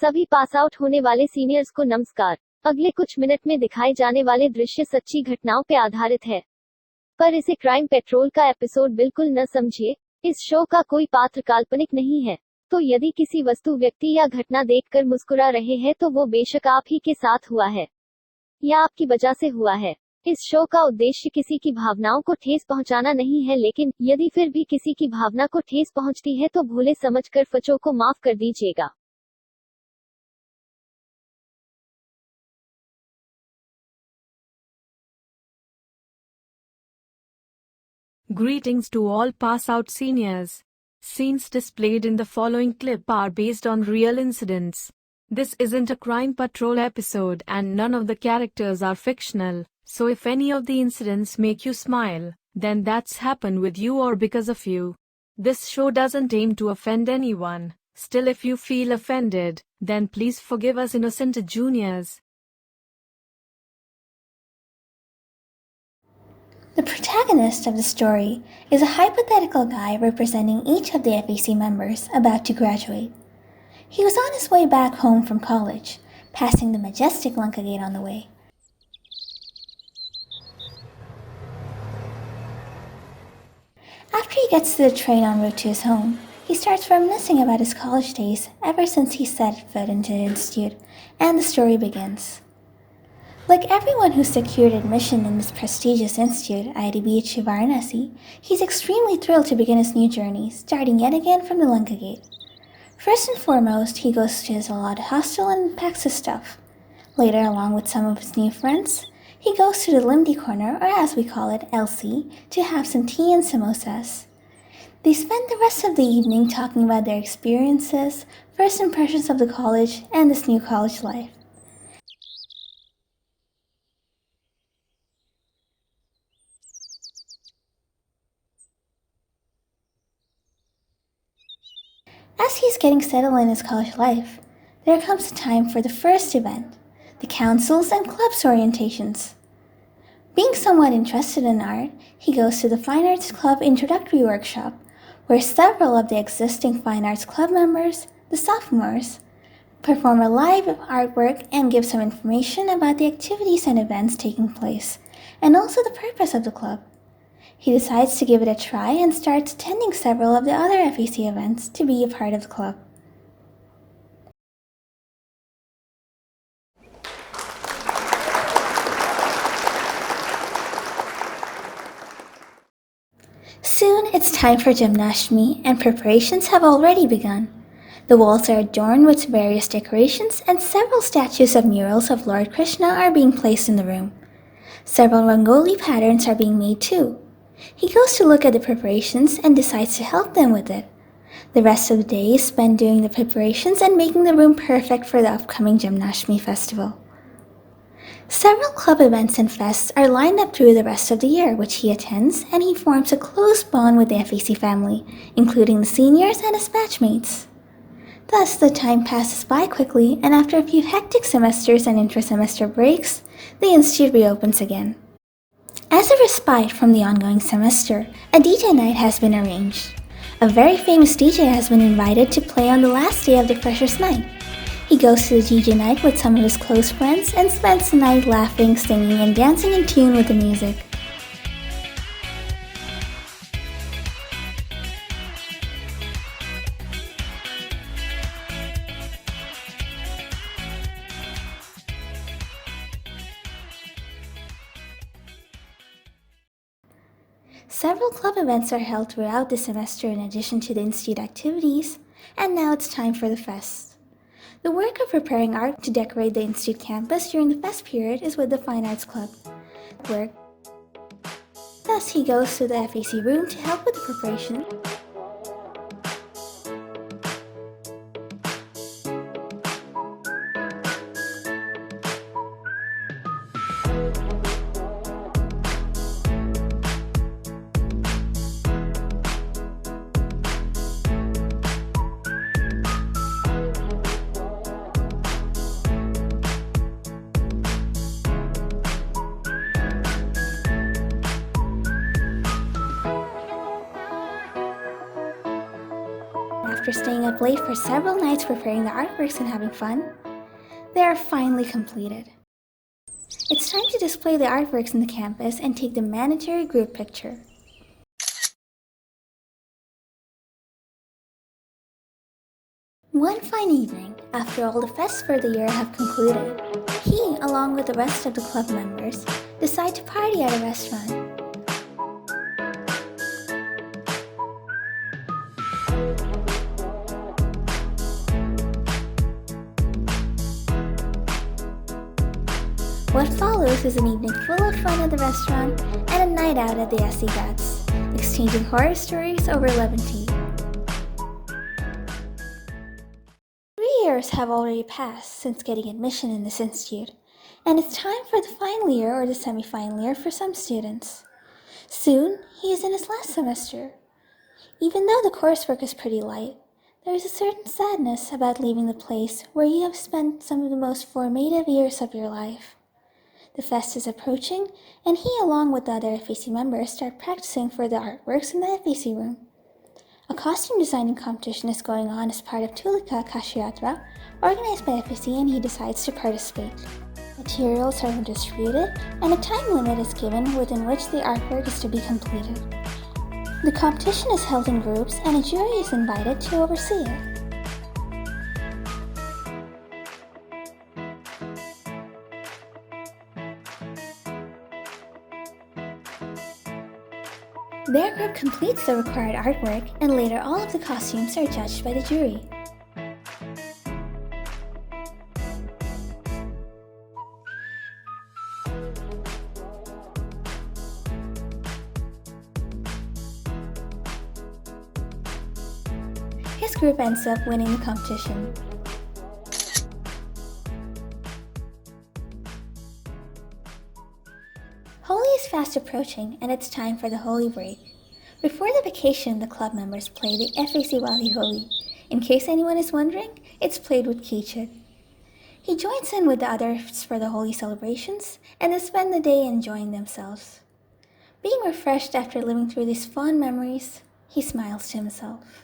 सभी pass out होने वाले सीनियर्स को नमस्कार। अगले कुछ मिनट में दिखाए जाने वाले दृश्य सच्ची घटनाओं पर आधारित है, पर इसे क्राइम पेट्रोल का एपिसोड बिल्कुल न समझिए। इस शो का कोई पात्र काल्पनिक नहीं है, तो यदि किसी वस्तु, व्यक्ति या घटना देखकर मुस्कुरा रहे हैं तो वो बेशक आप ही के साथ हुआ है या आपकी वजह से हुआ है। इस शो का उद्देश्य किसी की भावनाओं को ठेस पहुंचाना नहीं है, लेकिन यदि फिर भी किसी की भावना को ठेस पहुंचती है तो भूले समझकर फचों को माफ कर दीजिएगा। Greetings to all pass-out seniors. Scenes displayed in the following clip are based on real incidents. This isn't a crime patrol episode and none of the characters are fictional, so if any of the incidents make you smile, then that's happened with you or because of you. This show doesn't aim to offend anyone. Still, if you feel offended, then please forgive us innocent juniors. The protagonist of the story is a hypothetical guy representing each of the FEC members about to graduate. He was on his way back home from college, passing the majestic Lanka Gate on the way. After he gets to the train en route to his home, he starts reminiscing about his college days ever since he set foot into the institute, and the story begins. Like everyone who secured admission in this prestigious institute, IIT-BHU Varanasi, he's extremely thrilled to begin his new journey, starting yet again from the Lanka Gate. First and foremost, he goes to his allotted hostel and packs his stuff. Later, along with some of his new friends, he goes to the Limdi corner, or as we call it, LC, to have some tea and samosas. They spend the rest of the evening talking about their experiences, first impressions of the college, and this new college life. As he's getting settled in his college life, there comes a time for the first event, the councils and clubs orientations. Being somewhat interested in art, he goes to the Fine Arts Club introductory workshop, where several of the existing Fine Arts Club members, the sophomores, perform a live artwork and give some information about the activities and events taking place, and also the purpose of the club. He decides to give it a try and starts attending several of the other FEC events to be a part of the club. Soon it's time for Gymnashtami and preparations have already begun. The walls are adorned with various decorations and several statues of murals of Lord Krishna are being placed in the room. Several Rangoli patterns are being made too. He goes to look at the preparations and decides to help them with it. The rest of the day is spent doing the preparations and making the room perfect for the upcoming Gymnashtami festival. Several club events and fests are lined up through the rest of the year, which he attends, and he forms a close bond with the FEC family, including the seniors and his batchmates. Thus, the time passes by quickly, and after a few hectic semesters and intra-semester breaks, the institute reopens again. As a respite from the ongoing semester, a DJ night has been arranged. A very famous DJ has been invited to play on the last day of the freshers' night. He goes to the DJ night with some of his close friends and spends the night laughing, singing, and dancing in tune with the music. Several club events are held throughout the semester in addition to the institute activities, and now it's time for the fest. The work of preparing art to decorate the institute campus during the fest period is with the Fine Arts Club. Thus, he goes to the FEC room to help with the preparation. after staying up late for several nights preparing the artworks and having fun, they are finally completed. It's time to display the artworks in the campus and take the mandatory group picture. One fine evening, after all the fests for the year have concluded, he, along with the rest of the club members, decide to party at a restaurant. What follows is an evening full of fun at the restaurant and a night out at the SC Guts, exchanging horror stories over lemon tea. 3 years have already passed since getting admission in this institute, and it's time for the final year or the semi-final year for some students. Soon, he is in his last semester. Even though the coursework is pretty light, there is a certain sadness about leaving the place where you have spent some of the most formative years of your life. The fest is approaching, and he, along with the other FAC members, start practicing for the artworks in the FAC room. A costume designing competition is going on as part of Tulika Kashiyatra, organized by FAC, and he decides to participate. Materials are distributed, and a time limit is given within which the artwork is to be completed. The competition is held in groups, and a jury is invited to oversee it. Their group completes the required artwork, and later all of the costumes are judged by the jury. His group ends up winning the competition. Holi is fast approaching, and it's time for the Holi break. Before the vacation, the club members play the FAC Wali Holi. In case anyone is wondering, it's played with Kichit. He joins in with the others for the Holi celebrations, and they spend the day enjoying themselves. Being refreshed after living through these fond memories, he smiles to himself.